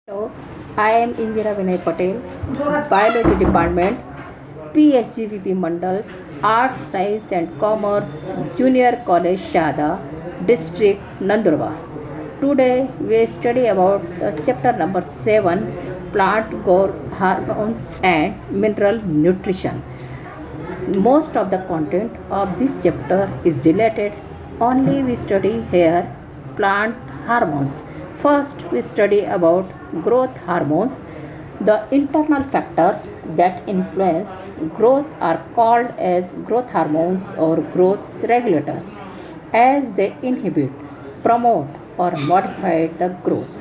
Hello, I am Indira Vinay Patel, Biology Department, PSGVP Mandals, Arts, Science and Commerce, Junior College Shada, District Nandurbar. Today we study about the chapter number 7, Plant Growth Hormones and Mineral Nutrition. Most of the content of this chapter is related. Only we study here plant hormones. First we study about growth hormones. The internal factors that influence growth are called as growth hormones or growth regulators, as they inhibit, promote or modify the growth.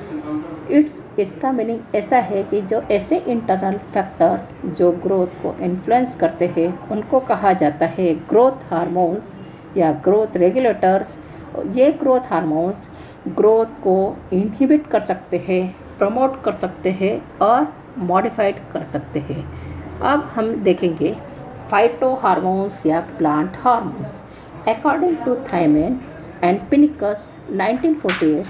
It's इसका meaning ऐसा है कि जो ऐसे internal factors जो growth को influence करते हैं उनको कहा जाता है ग्रोथ हार्मोन्स या ग्रोथ रेगुलेटर्स। ये ग्रोथ हार्मोन्स ग्रोथ को इनहिबिट कर सकते हैं, प्रमोट कर सकते हैं और मॉडिफाइड कर सकते हैं। अब हम देखेंगे फाइटो हार्मोन्स या plant hormones. According to Thimann and Pincus 1948,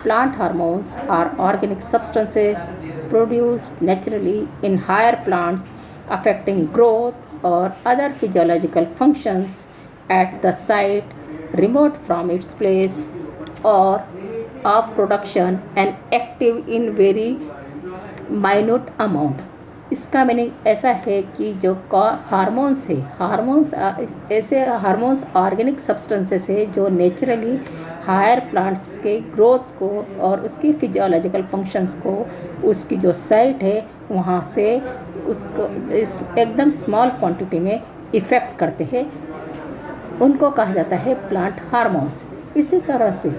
plant hormones are organic substances produced naturally in higher plants affecting growth or other physiological functions at the site remote from its place or of production and active in very minute amount. इसका meaning ऐसा है कि जो hormones है, ऐसे hormones organic substances है जो naturally higher plants के ग्रोथ को और उसकी फिजियोलॉजिकल फंक्शंस को उसकी जो साइट है वहाँ से उसको इस एकदम स्मॉल क्वांटिटी में इफ़ेक्ट करते हैं। उनको कहा जाता है प्लांट हार्मोन्स। इसी तरह से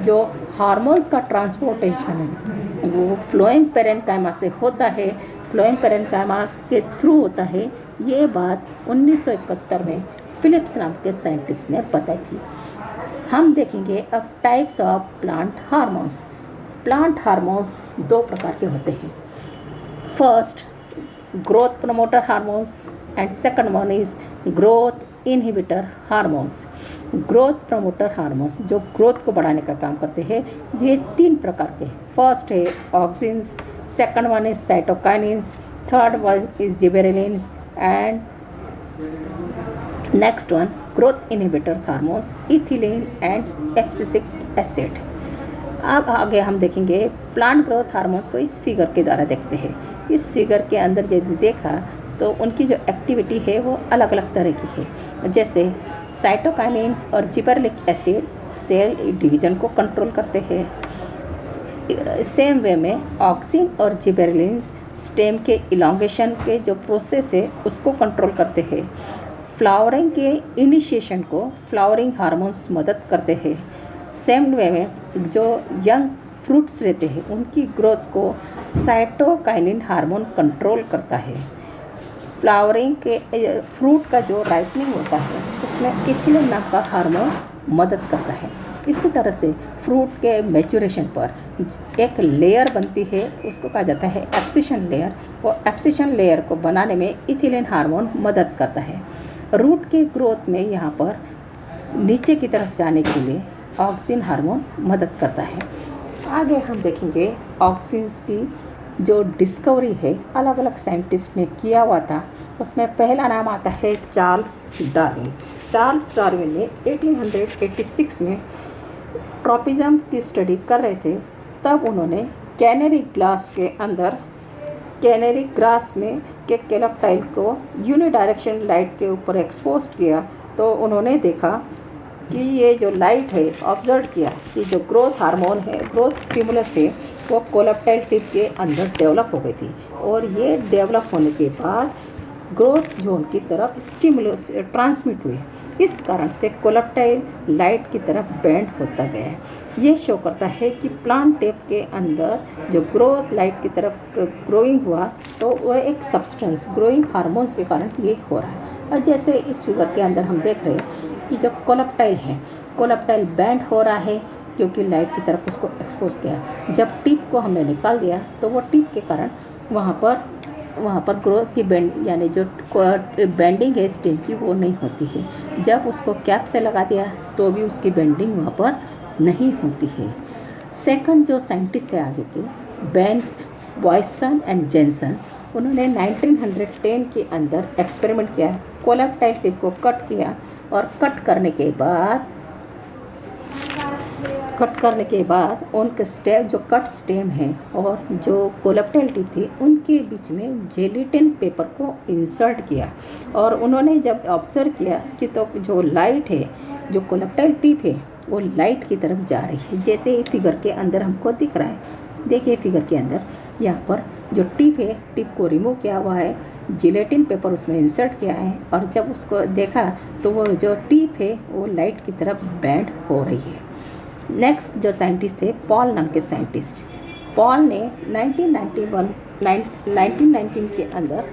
जो हार्मोन्स का ट्रांसपोर्टेशन है वो फ्लोएम पेरेन्काइमा से होता है, फ्लोएम पेरेन्काइमा के थ्रू होता है। ये बात 1971 में फिलिप्स नाम के साइंटिस्ट ने बताई थी। हम देखेंगे अब types of plant hormones. Plant hormones दो प्रकार के होते हैं। First growth promoter hormones and second one is growth inhibitor hormones. Growth promoter hormones जो ग्रोथ को बढ़ाने का काम करते हैं, ये तीन प्रकार के हैं। फर्स्ट है auxins, second one is cytokinins, third one is gibberellins and next one growth inhibitors hormones ethylene and abscisic acid. अब आगे हम देखेंगे प्लांट ग्रोथ हार्मोन्स को इस फिगर के द्वारा देखते हैं। इस फिगर के अंदर यदि देखा तो उनकी जो एक्टिविटी है वो अलग अलग तरह की है। जैसे साइटोकाइनिन्स और जिबरेलिक एसिड सेल डिवीजन को कंट्रोल करते हैं। सेम वे में ऑक्सिन और जिबेरेलिन्स स्टेम के इलॉन्गेशन के जो प्रोसेस है उसको कंट्रोल करते हैं। फ्लावरिंग के इनिशिएशन को फ्लावरिंग हार्मोन्स मदद करते हैं। सेम वे में जो यंग फ्रूट्स रहते हैं उनकी ग्रोथ को साइटोकाइनिन हार्मोन कंट्रोल करता है। फ्लावरिंग के फ्रूट का जो राइपनिंग होता है उसमें इथिलीन नाम का हार्मोन मदद करता है। इसी तरह से फ्रूट के मैच्योरेशन पर एक लेयर बनती है, उसको कहा जाता है एब्सिशन लेयर। वो एब्सिशन लेयर को बनाने में इथिलीन हार्मोन मदद करता है। रूट के ग्रोथ में यहाँ पर नीचे की तरफ जाने के लिए ऑक्सिन हार्मोन मदद करता है। आगे हम देखेंगे ऑक्सिन्स की जो डिस्कवरी है अलग अलग साइंटिस्ट ने किया हुआ था। उसमें पहला नाम आता है चार्ल्स डार्विन। चार्ल्स डार्विन ने 1886 में ट्रॉपिज्म की स्टडी कर रहे थे। तब उन्होंने कैनरी ग्रास में के कैलप्टाइल को यूनिडायरेक्शन लाइट के ऊपर एक्सपोज किया तो उन्होंने देखा कि ये जो लाइट है ऑब्जर्व किया कि जो ग्रोथ हार्मोन है, ग्रोथ स्टिमुलस है, वो कोलेप्टाइल टिप के अंदर डेवलप हो गई थी और ये डेवलप होने के बाद ग्रोथ जोन की तरफ स्टिमुलस ट्रांसमिट हुए। इस कारण से कोलेप्टाइल लाइट की तरफ बेंड होता गया है। ये शो करता है कि प्लांट टिप के अंदर जो ग्रोथ लाइट की तरफ ग्रोइंग हुआ तो वह एक सब्सटेंस ग्रोइंग हार्मोन्स के कारण ये हो रहा है। और जैसे इस फिगर के अंदर हम देख रहे हैं कि जो कोलेप्टाइल है, कोलेप्टाइल बेंड हो रहा है क्योंकि लाइट की तरफ उसको एक्सपोज किया। जब टिप को हमने निकाल दिया तो वो टिप के कारण वहाँ पर ग्रोथ की बेंड यानी जो बेंडिंग है स्टेम की वो नहीं होती है। जब उसको कैप से लगा दिया तो भी उसकी बेंडिंग वहाँ पर नहीं होती है। सेकंड जो साइंटिस्ट थे आगे के बॉयसन एंड जेनसन, उन्होंने 1910 के अंदर एक्सपेरिमेंट किया, कोलेप्टाइल टिप को कट किया और कट करने के बाद उनके स्टेम जो कट स्टेम है और जो कोलेप्टाइल टिप थी उनके बीच में जेलेटिन पेपर को इंसर्ट किया। और उन्होंने जब ऑब्जर्व किया कि तो जो लाइट है, जो कोलेप्टाइल टिप है वो लाइट की तरफ जा रही है, जैसे फिगर के अंदर हमको दिख रहा है। देखिए फिगर के अंदर यहाँ पर जो टिप है, टिप को रिमूव किया हुआ है, जिलेटिन पेपर उसमें इंसर्ट किया है और जब उसको देखा तो वो जो टिप है वो लाइट की तरफ बेंड हो रही है। नेक्स्ट जो साइंटिस्ट थे, पॉल नाम के साइंटिस्ट, पॉल ने 1919 के अंदर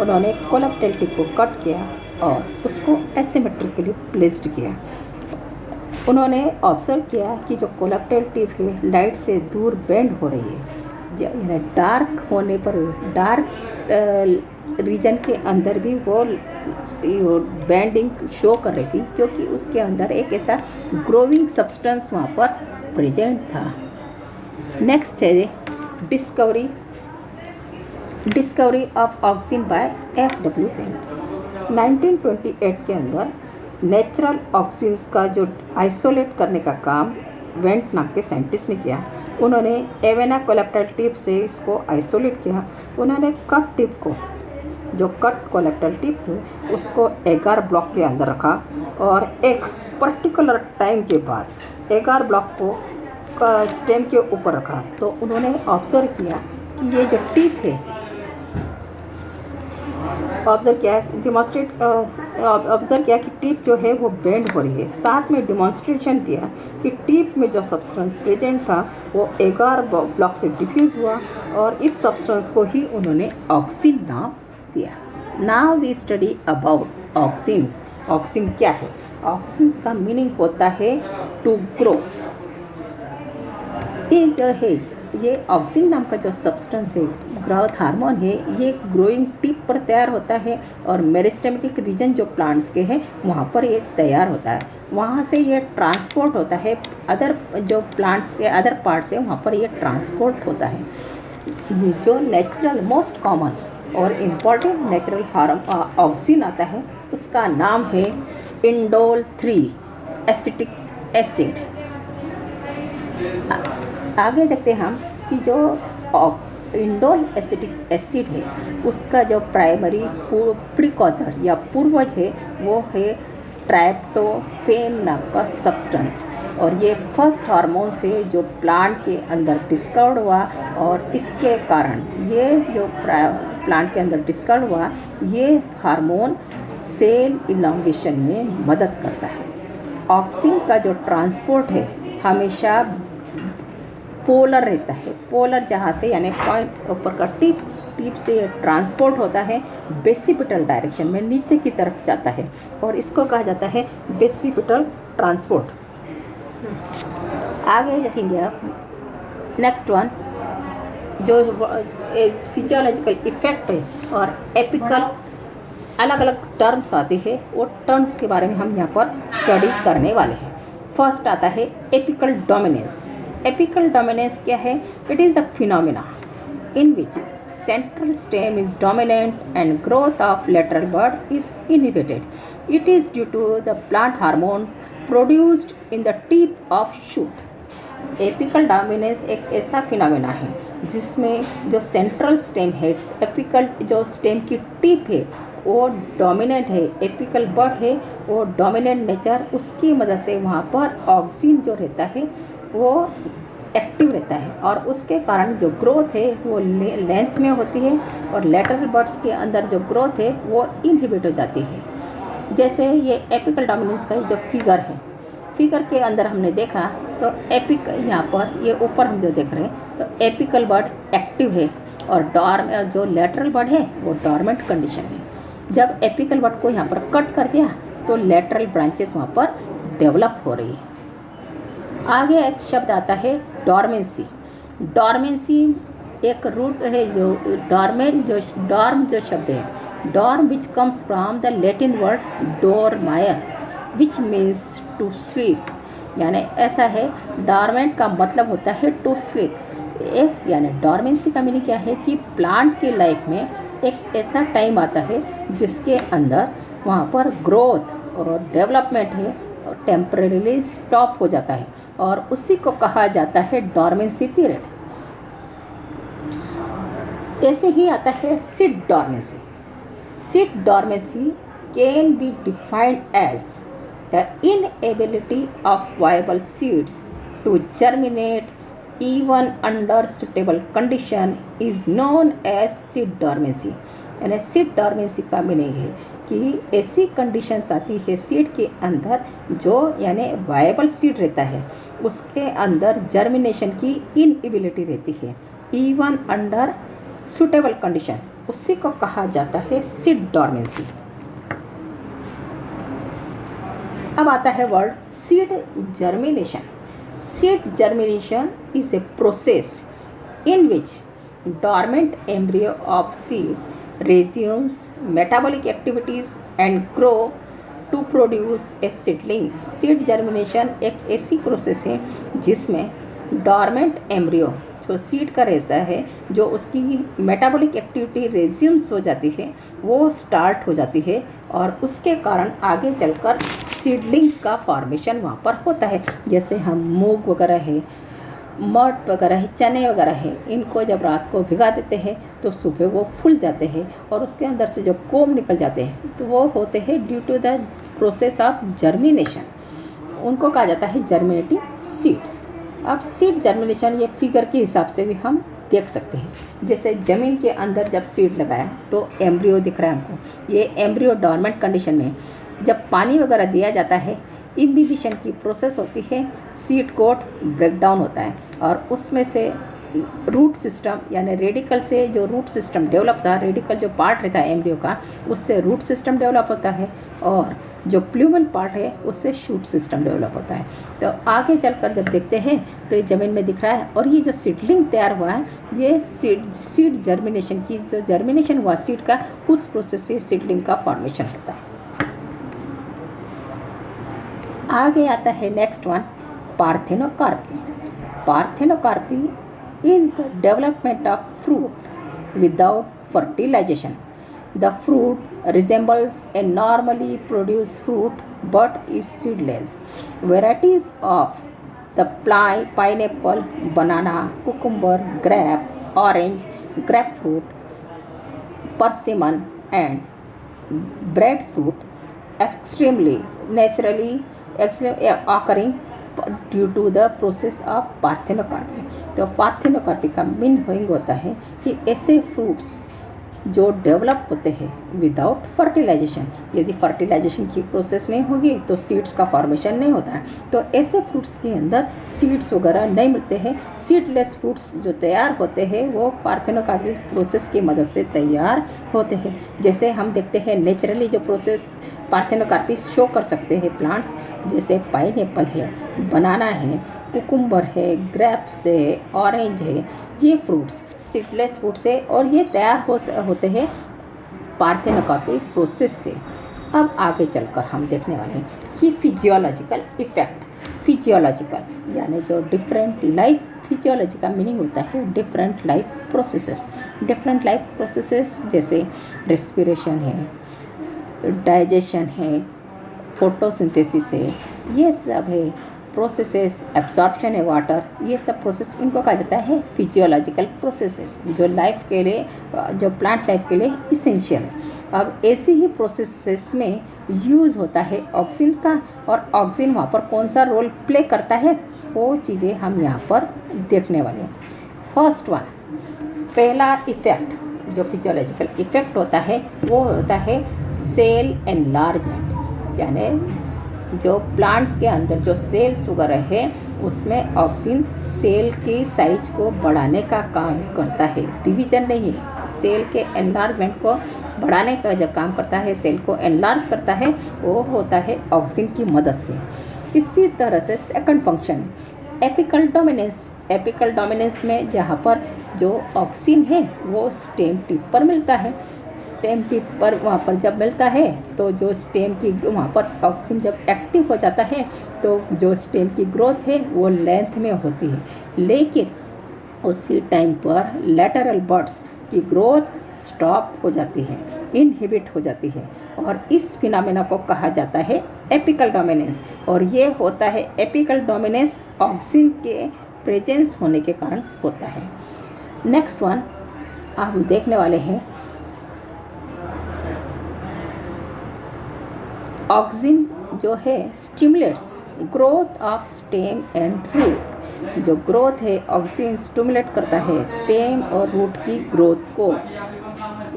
उन्होंने कोलेप्टाइल टिप को कट किया और उसको एसिमेट्रिकली प्लेस्ड किया। उन्होंने ऑब्जर्व किया कि जो कोलेप्टाइल टिप है लाइट से दूर बेंड हो रही है, डार्क होने पर डार्क रीजन के अंदर भी वो बेंडिंग शो कर रही थी, क्योंकि उसके अंदर एक ऐसा ग्रोइंग सब्सटेंस वहाँ पर प्रेजेंट था। नेक्स्ट है discovery of oxygen by F.W. Went. 1928 के अंदर नेचुरल ऑक्सीजन का जो आइसोलेट करने का काम वेंट नाम के साइंटिस्ट ने किया। उन्होंने एवेना कोलेप्टाइल टिप से इसको आइसोलेट किया। उन्होंने कट टिप को, जो कट कोलेप्टाइल टिप थी उसको एगार ब्लॉक के अंदर रखा और एक पर्टिकुलर टाइम के बाद एगार ब्लॉक को स्टेम के ऊपर रखा। तो उन्होंने ऑब्जर्व किया कि ये जो टिप है, ऑब्जर्व किया कि टिप जो है वो बेंड हो रही है। साथ में डिमॉन्स्ट्रेशन दिया कि टिप में जो सब्सटेंस प्रेजेंट था वो एगार ब्लॉक से डिफ्यूज़ हुआ और इस सब्सटेंस को ही उन्होंने ऑक्सीजन नाम दिया। Now we study about auxins. Oxygen क्या है? ऑक्सीजन का मीनिंग होता है टू ग्रो। ये जो है, ये ऑक्सीजन नाम का जो सब्सटेंस है, ग्रोथ हार्मोन है, ये ग्रोइंग टिप पर तैयार होता है और मेरिस्टेमेटिक रीजन जो प्लांट्स के हैं वहाँ पर ये तैयार होता है। वहाँ से ये ट्रांसपोर्ट होता है अदर जो प्लांट्स के अदर पार्ट्स है, वहाँ पर ये ट्रांसपोर्ट होता है। जो नेचुरल मोस्ट कॉमन और इम्पॉर्टेंट नेचुरल ऑक्सीजन आता है उसका नाम है इंडोल 3 एसिटिक एसिड। आगे देखते हैं हम कि जो इंडोल एसिटिक एसिड है उसका जो प्राइमरी प्रीकॉजर या पूर्वज है वो है ट्राइप्टोफेन नाम का सब्सटेंस। और ये फर्स्ट हार्मोन से जो प्लांट के अंदर डिस्कवर्ड हुआ और इसके कारण ये जो प्लांट के अंदर डिस्कवर्ड हुआ, ये हार्मोन सेल इलांगेशन में मदद करता है। ऑक्सीजन का जो ट्रांसपोर्ट है हमेशा पोलर रहता है। पोलर जहाँ से यानी पॉइंट ऊपर का टिप से ट्रांसपोर्ट होता है बेसिपिटल डायरेक्शन में, नीचे की तरफ जाता है और इसको कहा जाता है बेसिपिटल ट्रांसपोर्ट। आगे देखेंगे आप नेक्स्ट वन, जो फिजियोलॉजिकल इफेक्ट है और एपिकल अलग अलग टर्म्स आते हैं, वो टर्म्स के बारे में हम यहाँ पर स्टडी करने वाले हैं। फर्स्ट आता है एपिकल डोमिनेंस। एपिकल डोमिनेंस क्या है? It is the phenomena in which central stem is dominant and growth of lateral bud is inhibited. It is due to the plant hormone produced in the tip of shoot. Apical dominance एक ऐसा phenomena है जिसमें जो central stem है, apical जो stem की tip है वो डोमिनेंट है, एपिकल बड है वो डोमिनेंट नेचर, उसकी मदद से वहाँ पर ऑक्सीजन जो रहता है वो एक्टिव रहता है और उसके कारण जो ग्रोथ है वो लेंथ में होती है और लेटरल बड्स के अंदर जो ग्रोथ है वो इनहिबिट हो जाती है। जैसे ये एपिकल डोमिनेंस का जो फिगर है, फिगर के अंदर हमने देखा तो एपिक यहाँ पर ये ऊपर हम जो देख रहे हैं तो एपिकल बड एक्टिव है और जो लेटरल बड है वो डॉर्मेंट कंडीशन है। जब एपिकल बड को यहाँ पर कट कर दिया तो लेटरल ब्रांचेस वहाँ पर डेवलप हो रही है। आगे एक शब्द आता है डॉर्मेंसी। डॉर्मेंसी एक रूट है जो डॉर्म जो शब्द है, dorm which comes from the Latin word dormire which means to sleep, यानी ऐसा है डॉर्मेंट का मतलब होता है टू स्लीप। एक यानी डॉर्मेंसी का मीनिंग क्या है कि प्लांट की लाइफ में एक ऐसा टाइम आता है जिसके अंदर वहाँ पर ग्रोथ और डेवलपमेंट है और टेम्परेरीली स्टॉप हो जाता है और उसी को कहा जाता है डॉर्मेंसी पीरियड। ऐसे ही आता है seed dormancy. Seed dormancy can be defined as the inability of viable seeds to germinate even under suitable condition is known as seed dormancy। यानी सीड डॉर्मेंसी का मीनिंग है कि ऐसी कंडीशंस आती है सीड के अंदर जो यानी वायबल सीड रहता है उसके अंदर जर्मिनेशन की इनएबिलिटी रहती है इवन अंडर सुटेबल कंडीशन, उसी को कहा जाता है सीड डॉर्मेंसी। अब आता है word seed germination. Seed germination is a process in which dormant embryo of seed resumes metabolic activities and grow to produce a seedling। Seed germination एक ऐसी प्रोसेस है जिसमें डॉर्मेंट एम्ब्रियो जो सीड का रहता है जो उसकी मेटाबॉलिक एक्टिविटी रेज्यूम्स हो जाती है वो स्टार्ट हो जाती है और उसके कारण आगे चलकर सीडलिंग का फॉर्मेशन वहाँ पर होता है। जैसे हम मूंग वगैरह है, मट वगैरह है, चने वगैरह है, इनको जब रात को भिगा देते हैं तो सुबह वो फूल जाते हैं और उसके अंदर से जो कोम निकल जाते हैं तो वो होते हैं due to the process of germination, उनको कहा जाता है जर्मिनेटिंग सीड्स। अब सीड जर्मिनेशन ये फिगर के हिसाब से भी हम देख सकते हैं। जैसे ज़मीन के अंदर जब सीड लगाया तो एम्ब्रियो दिख रहा है हमको, ये एम्ब्रियो डॉर्मेंट कंडीशन में जब पानी वगैरह दिया जाता है इम्बिबिशन की प्रोसेस होती है, सीड कोट ब्रेक डाउन होता है और उसमें से रूट सिस्टम यानी रेडिकल से जो रूट सिस्टम डेवलप होता है, रेडिकल जो पार्ट रहता है एम्ब्रियो का उससे रूट सिस्टम डेवलप होता है और जो प्लूमल पार्ट है उससे शूट सिस्टम डेवलप होता है। तो आगे चलकर जब देखते हैं तो ये ज़मीन में दिख रहा है और ये जो सीडलिंग तैयार हुआ है ये सीड जर्मिनेशन की जो जर्मिनेशन हुआ सीड का उस प्रोसेस से सीडलिंग का फॉर्मेशन होता है। आगे आता है next one parthenocarpy. Parthenocarpy is the development of fruit without fertilization। The fruit resembles a normally produced fruit but is seedless। Varieties of the pineapple, banana, cucumber, grape, orange, grapefruit, persimmon and breadfruit extremely naturally occurring due to the process of parthenocarpy. तो parthenocarpy का meaning होता है कि ऐसे fruits जो develop होते हैं without fertilization, यदि फर्टिलाइजेशन की प्रोसेस नहीं होगी तो सीड्स का फॉर्मेशन नहीं होता है। तो ऐसे फ्रूट्स के अंदर सीड्स वगैरह नहीं मिलते हैं, सीडलेस फ्रूट्स जो तैयार होते हैं वो पार्थेनोकार्पी प्रोसेस की मदद से तैयार होते हैं। जैसे हम देखते हैं नेचुरली जो प्रोसेस पार्थेनोकार्पी शो कर सकते हैं प्लांट्स, जैसे पाइनएप्पल है, बनाना है, कुकुम्बर है, ग्रेप्स है, ऑरेंज है, ये फ्रूट्स सीडलेस फ्रूट्स है और ये तैयार होते हैं पार्थेनोकार्पी प्रोसेस से। अब आगे चलकर हम देखने वाले हैं कि फिजियोलॉजिकल इफ़ेक्ट। फिजियोलॉजिकल यानी जो डिफरेंट लाइफ, फिजियोलॉजी का मीनिंग होता है different life processes. Different life processes जैसे रेस्पिरेशन है, डाइजेशन है, फोटोसिंथेसिस है, ये सब है प्रोसेसेस, एब्जॉर्प्शन है वाटर, ये सब प्रोसेस इनको कहा जाता है फिजियोलॉजिकल प्रोसेसेस जो लाइफ के लिए, जो प्लांट लाइफ के लिए इसेंशियल है। अब ऐसे ही प्रोसेसेस में यूज़ होता है ऑक्सीजन का और ऑक्सीजन वहाँ पर कौन सा रोल प्ले करता है वो चीज़ें हम यहाँ पर देखने वाले हैं। फर्स्ट वन, पहला इफ़ेक्ट जो फिजियोलॉजिकल इफ़ेक्ट होता है वो होता है सेल एनलार्जमेंट, यानी जो प्लांट्स के अंदर जो सेल्स वगैरह है उसमें ऑक्सीजन सेल की साइज को बढ़ाने का काम करता है, डिवीजन नहीं है, सेल के एनलार्जमेंट को बढ़ाने का जो काम करता है, सेल को एनलार्ज करता है, वो होता है ऑक्सीजन की मदद से। इसी तरह से second function apical dominance. Apical dominance में जहाँ पर जो ऑक्सीजन है वो स्टेम टिप पर मिलता है, स्टेम टिप पर वहाँ पर जब मिलता है तो जो स्टेम की वहाँ पर ऑक्सीजन जब एक्टिव हो जाता है तो जो स्टेम की ग्रोथ है वो लेंथ में होती है, लेकिन उसी टाइम पर लैटरल बड्स की ग्रोथ स्टॉप हो जाती है, इनहिबिट हो जाती है, और इस फिनोमेना को कहा जाता है एपिकल डोमिनेंस। और ये होता है एपिकल डोमिनेंस ऑक्सिन के प्रेजेंस होने के कारण होता है। नेक्स्ट वन हम देखने वाले हैं ऑक्सिन जो है stimulates growth of stem and root. जो ग्रोथ है ऑक्सिन स्टिमुलेट करता है स्टेम और रूट की ग्रोथ को।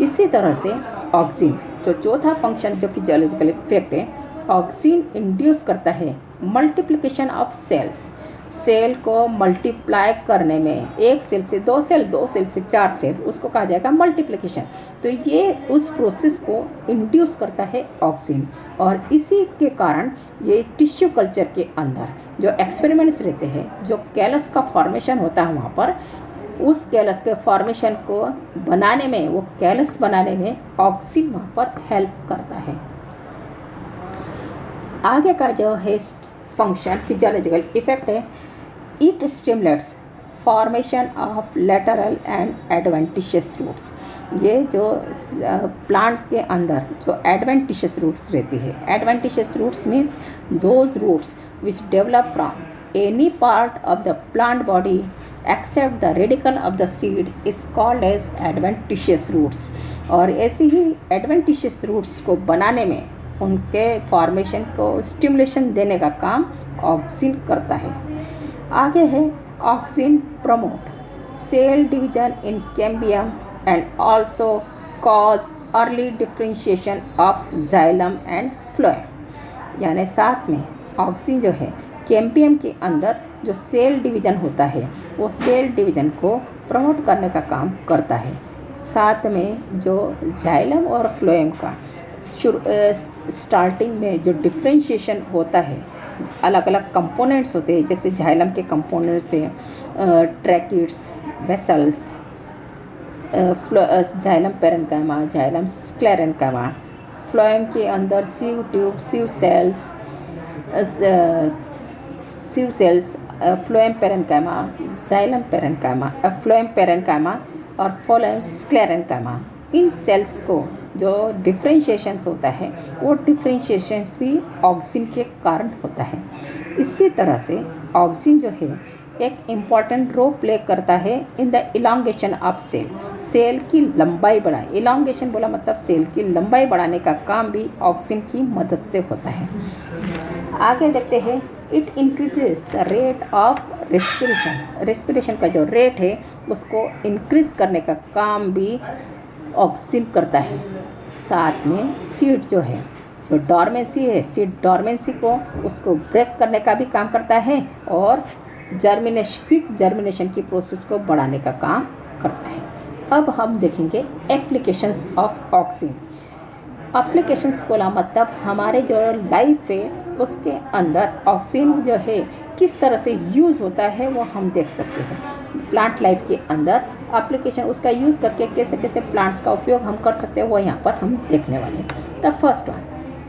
इसी तरह से ऑक्सिन जो चौथा फंक्शन जो फिजियोलॉजिकल इफेक्ट है, ऑक्सिन इंड्यूस करता है मल्टीप्लिकेशन ऑफ सेल्स। सेल को मल्टीप्लाई करने में, एक सेल से दो सेल, दो सेल से चार सेल, उसको कहा जाएगा मल्टीप्लिकेशन। तो ये उस प्रोसेस को इंड्यूस करता है ऑक्सिन, और इसी के कारण ये टिश्यू कल्चर के अंदर जो एक्सपेरिमेंट्स रहते हैं, जो कैलस का फॉर्मेशन होता है वहाँ पर, उस कैलस के फॉर्मेशन को बनाने में, वो कैलस बनाने में ऑक्सिन वहाँ पर हेल्प करता है। आगे का जो है फंक्शन फिजियोलॉजिकल इफेक्ट है, it stimulates formation of lateral and adventitious roots. ये जो प्लांट्स के अंदर जो एडवेंटिशियस रूट्स रहती है, adventitious roots means those roots which develop from any part of the plant body except the radicle of the seed is called as adventitious roots. और ऐसे ही adventitious roots को बनाने में, उनके फॉर्मेशन को स्टिमुलेशन देने का काम ऑक्सिन करता है। आगे है auxin promote cell division in cambium and also cause early differentiation of xylem and phloem. यानी साथ में ऑक्सिन जो है कैम्बियम के अंदर जो सेल डिवीजन होता है, वो सेल डिवीजन को प्रमोट करने का काम करता है। साथ में जो जाइलम और फ्लोएम का स्टार्टिंग में जो डिफ्रेंशिएशन होता है, अलग अलग कंपोनेंट्स होते हैं, जैसे जाइलम के कंपोनेंट्स हैं tracheids, vessels, xylem parenchyma, xylem sclerenchyma. Phloem के अंदर sieve tube, sieve cells, phloem parenchyma, xylem parenchyma, phloem parenchyma और फ्लोएम स्क्लेरेन्काइमा। इन सेल्स को जो डिफ्रेंशिएशंस होता है, वो डिफ्रेंशिएशंस भी ऑक्सिन के कारण होता है। इसी तरह से ऑक्सिन जो है एक इम्पॉर्टेंट रोल प्ले करता है in the elongation of cell. Cell की लंबाई बढ़ाए, इलांगेशन बोला मतलब सेल की लंबाई बढ़ाने का काम भी ऑक्सिन की मदद से होता है। आगे देखते हैं, it increases the rate of respiration. Respiration का जो रेट है उसको इंक्रीज करने का काम भी ऑक्सिन करता है। साथ में सीड जो है, जो डॉर्मेंसी है, सीड डॉर्मेंसी को उसको ब्रेक करने का भी काम करता है, और क्विक जर्मिनेशन की प्रोसेस को बढ़ाने का काम करता है। अब हम देखेंगे एप्लीकेशंस ऑफ ऑक्सिन। एप्लीकेशंस बोला मतलब हमारे जो लाइफ है उसके अंदर ऑक्सिन जो है किस तरह से यूज़ होता है वो हम देख सकते हैं। प्लांट लाइफ के अंदर एप्लीकेशन, उसका यूज़ करके कैसे कैसे प्लांट्स का उपयोग हम कर सकते हैं वो यहाँ पर हम देखने वाले हैं। The first one,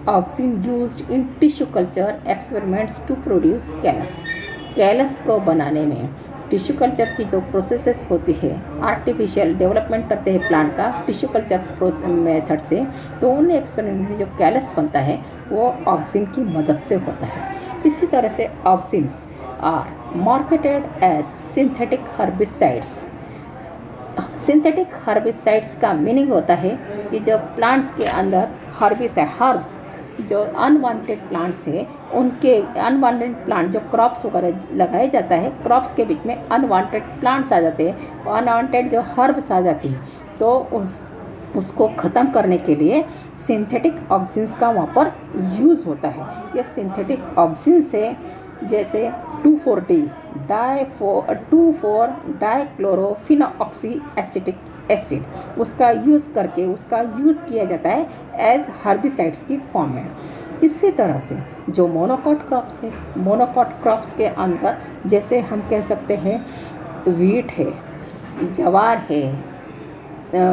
auxin used in tissue culture experiments to produce callus. Callus को बनाने में टिश्यू कल्चर की जो प्रोसेसेस होती है, आर्टिफिशियल डेवलपमेंट करते हैं प्लांट का टिश्यू कल्चर मेथड से, तो उन एक्सपेरिमेंट में जो कैलस बनता है वो ऑक्सिन की मदद से होता है। इसी तरह से auxins are marketed as synthetic herbicides. Synthetic herbicides का मीनिंग होता है कि जो प्लांट्स के अंदर हर्ब्स जो अनवांटेड प्लांट्स है, उनके अनवांटेड प्लांट जो क्रॉप्स वगैरह लगाया जाता है, क्रॉप्स के बीच में अनवांटेड प्लांट्स आ जाते हैं, अनवांटेड जो हर्ब्स आ जाती हैं, तो उसको ख़त्म करने के लिए सिंथेटिक ऑक्सिन्स का वहाँ पर यूज़ होता है। ये सिंथेटिक ऑक्सिन से जैसे 2,4-D 2,4 डाइक्लोरोफिनॉक्सी एसिटिक एसिड, उसका यूज़ करके उसका यूज़ किया जाता है एज हर्बिसाइड्स की फॉर्म में। इसी तरह से जो मोनोकॉट क्रॉप्स है, मोनोकॉट क्रॉप्स के अंदर जैसे हम कह सकते हैं वीट है, ज्वार है,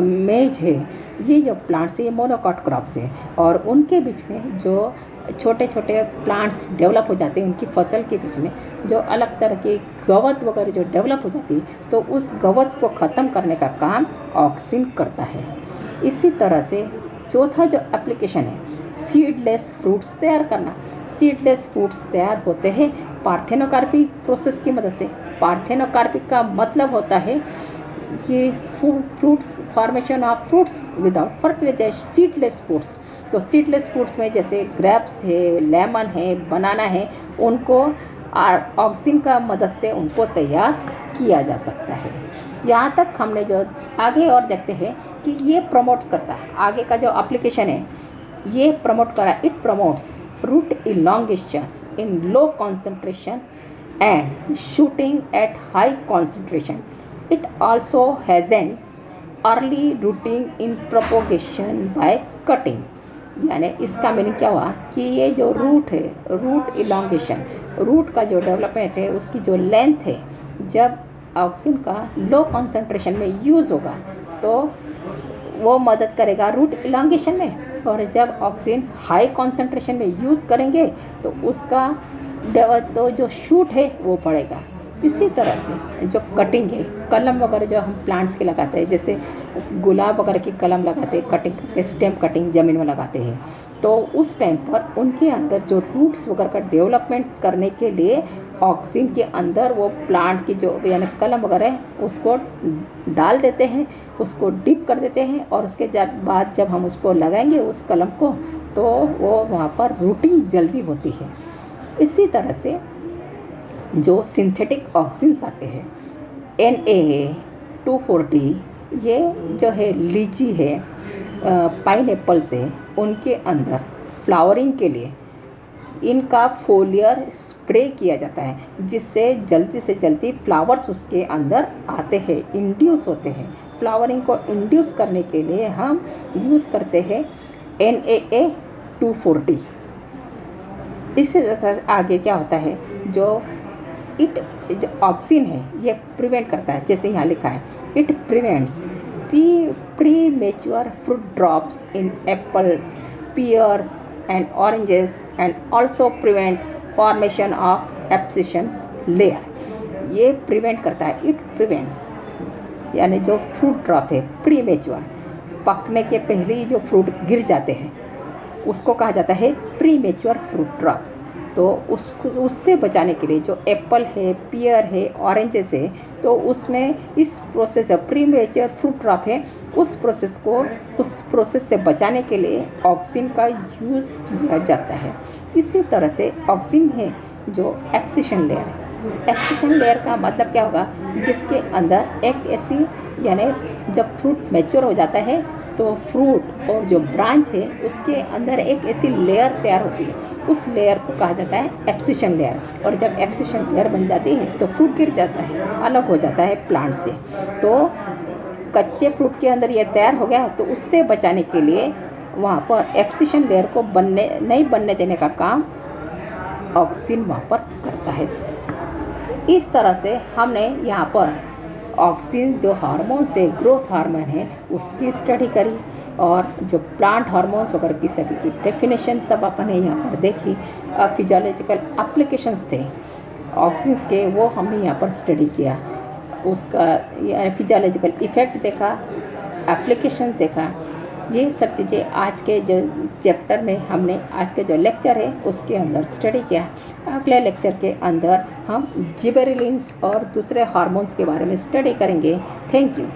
मेज है, ये जो प्लांट्स है ये मोनोकॉट क्रॉप्स है, और उनके बीच में जो छोटे छोटे प्लांट्स डेवलप हो जाते हैं उनकी फसल के बीच में, जो अलग तरह की गवत वगैरह जो डेवलप हो जाती है, तो उस गवत को ख़त्म करने का काम ऑक्सिन करता है। इसी तरह से चौथा जो एप्लीकेशन है, सीडलेस फ्रूट्स तैयार करना। सीडलेस फ्रूट्स तैयार होते हैं पार्थेनोकार्पिक प्रोसेस की मदद से। पार्थेनोकार्पिक का मतलब होता है कि fruits, formation of fruits without fertilization, seedless fruits. तो सीडलेस फ्रूट्स में जैसे ग्रेप्स है, लेमन है, बनाना है, उनको ऑक्सिन का मदद से उनको तैयार किया जा सकता है। यहाँ तक हमने जो आगे और देखते हैं कि ये प्रमोट करता है, आगे का जो एप्लीकेशन है ये प्रमोट करा। It promotes root elongation in low concentration and shooting at high concentration. It also has an early rooting in propagation by cutting. यानी इसका मीनिंग क्या हुआ कि ये जो रूट है, रूट इलॉन्गेशन, रूट का जो डेवलपमेंट है, उसकी जो लेंथ है, जब ऑक्सिन का लो कॉन्सेंट्रेशन में यूज़ होगा तो वो मदद करेगा रूट इलॉन्गेशन में, और जब ऑक्सिन हाई कॉन्सेंट्रेशन में यूज़ करेंगे तो उसका तो जो शूट है वो बढ़ेगा। इसी तरह से जो कटिंग है, कलम वगैरह जो हम प्लांट्स के लगाते हैं, जैसे गुलाब वगैरह की कलम लगाते हैं, कटिंग करके स्टेम कटिंग ज़मीन में लगाते हैं, तो उस टाइम पर उनके अंदर जो रूट्स वगैरह का डेवलपमेंट करने के लिए ऑक्सिन के अंदर वो प्लांट की जो यानी कलम वगैरह है उसको डाल देते हैं, उसको डिप कर देते हैं, और उसके बाद जब हम उसको लगाएंगे उस कलम को, तो वो वहाँ पर रूटिंग जल्दी होती है। इसी तरह से जो सिंथेटिक ऑक्सिन्स आते हैं, Na240, ये जो है लीची है, पाइनएप्पल से, उनके अंदर फ्लावरिंग के लिए इनका फोलियर स्प्रे किया जाता है, जिससे जल्दी से जल्दी फ्लावर्स उसके अंदर आते हैं, इंड्यूस होते हैं। फ्लावरिंग को इंड्यूस करने के लिए हम यूज़ करते हैं Na240। इससे आगे क्या होता है, जो ऑक्सिन है ये प्रिवेंट करता है, जैसे यहाँ लिखा है, it prevents premature fruit drops in apples, pears and oranges and also prevent formation of abscission layer. ये प्रिवेंट करता है, इट प्रिवेंट्स, यानी जो फ्रूट ड्रॉप है प्री मेच्योर, पकने के पहले ही जो फ्रूट गिर जाते हैं उसको कहा जाता है प्री मेच्योर फ्रूट ड्रॉप। तो उससे बचाने के लिए जो एप्पल है, पियर है, ऑरेंजेस है, तो उसमें इस प्रोसेस है प्री मेच्योर फ्रूट ड्रॉप है, उस प्रोसेस से बचाने के लिए ऑक्सिन का यूज़ किया जाता है। इसी तरह से ऑक्सिन है जो एब्सिशन लेयर है। एब्सिशन लेयर का मतलब क्या होगा, जिसके अंदर एक ऐसी, यानी जब फ्रूट मैच्योर हो जाता है तो फ्रूट और जो ब्रांच है उसके अंदर एक ऐसी लेयर तैयार होती है, उस लेयर को कहा जाता है एब्सिशन लेयर। और जब एब्सिशन लेयर बन जाती है तो फ्रूट गिर जाता है, अलग हो जाता है प्लांट से। तो कच्चे फ्रूट के अंदर ये तैयार हो गया, तो उससे बचाने के लिए वहाँ पर एब्सिशन लेयर को नहीं बनने देने का काम ऑक्सिन वहाँ पर करता है। इस तरह से हमने यहाँ पर ऑक्सिन जो हार्मोन्स है, ग्रोथ हार्मोन है, उसकी स्टडी करी, और जो प्लांट हार्मोन्स वगैरह की सभी की डेफिनेशन सब अपन ने यहाँ पर देखी। फिजियोलॉजिकल एप्लीकेशंस थे ऑक्सिन्स के, वो हमने यहाँ पर स्टडी किया, उसका फिजियोलॉजिकल इफ़ेक्ट देखा, एप्लीकेशंस देखा। ये सब चीज़ें आज के जो चैप्टर में हमने, आज के जो लेक्चर है उसके अंदर स्टडी किया। अगले लेक्चर के अंदर हम जिबेरेलिन्स और दूसरे हार्मोन्स के बारे में स्टडी करेंगे। Thank you.